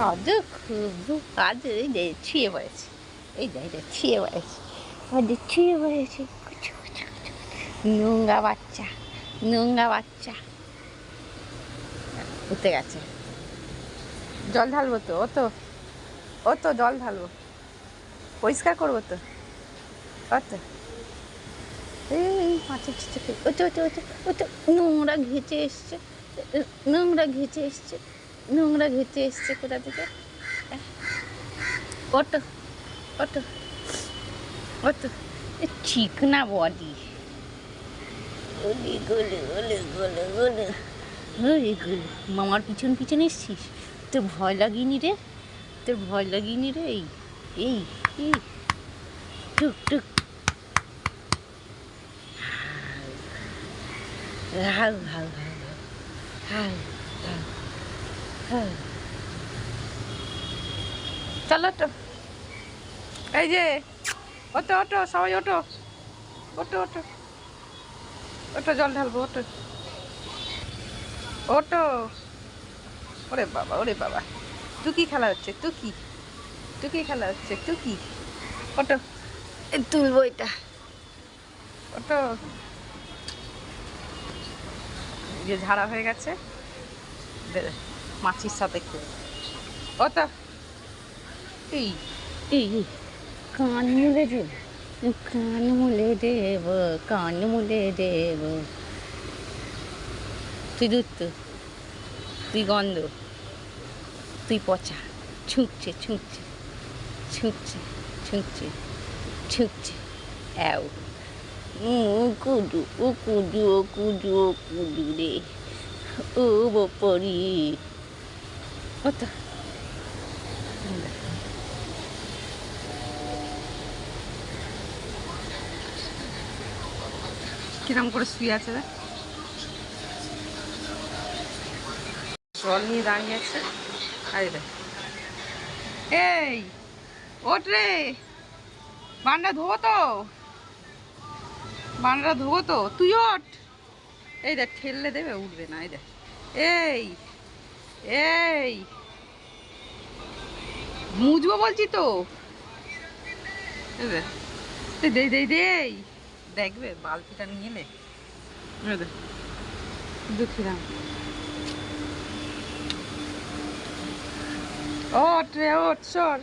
আজ খুব আজ এই যে ছিঁড়ে পড়েছে, এই যে ছিঁড়ে পড়েছে, আজ ছিঁড়ে পড়েছে। নোংরা বাচ্চা, নোংরা বাচ্চা উঠে গেছে। জল ঢালবো তো, ও তো জল ঢালবো, পরিষ্কার করবো তো, তো এই মাছের চিচে ও তো নোংরা ঘেঁচে এসছে, নোংরা ঘেঁচে এসছে, নোংরা ঘেঁচে এসছে কোথা থেকে। ওটো ওটো ওটো চিকনা বডি, ওলে গোলে ওলে গোলে গোলে ওলে গোলে। মামার পিছন পিছন এসছিস, তোর ভয় লাগেনি রে, তোর ভয় লাগেনি রে। এই এই এই টুক টুক হাউ হাউ হাউ হাউ হাউ হাউ। চলো তো, এই যে ওটো ওটো সবাই ওটো ওটো ওটো ওটো, জল ঢালবো, ওটো ওটো। ওরে বাবা, ওরে বাবা, টুকি খেলা হচ্ছে, টুকি টুকি খেলা হচ্ছে, টুকি। ওটো তুলবো এটা, ওটো। যে ঝাড়া হয়ে গেছে মাছির সাথে খেয়ে। ওটা এই এই কান মুলে দেব, কান মুলে দেব, কান মুলে দেব। তুই দুধ, তুই গন্ধ, তুই পচা, ছুঁকছে ছুঁকছে ছুঁকছে ছুঁকছে ছুঁকছে। অ্যাও ও কুদু, ও কুদু, ও কুদু, ও কুদু রে, ও বপরি। ওটা কিরম করে শুয়ে আছে, জল নিয়ে দাঁড়িয়ে আছে। এই ওঠ রে, বান্ডা ধোবো তো, বান্ডা ধোবো তো, তুই ওঠ। এই দেখ ঠেললে দেবে, উঠবে না। এই দেখ, এই এই মুজবো বলছি তো, দে দে দে, দেখবে বালতিটা নিয়ে এলে। দুঃখিরাম ওঠ রে, ওঠ, সর।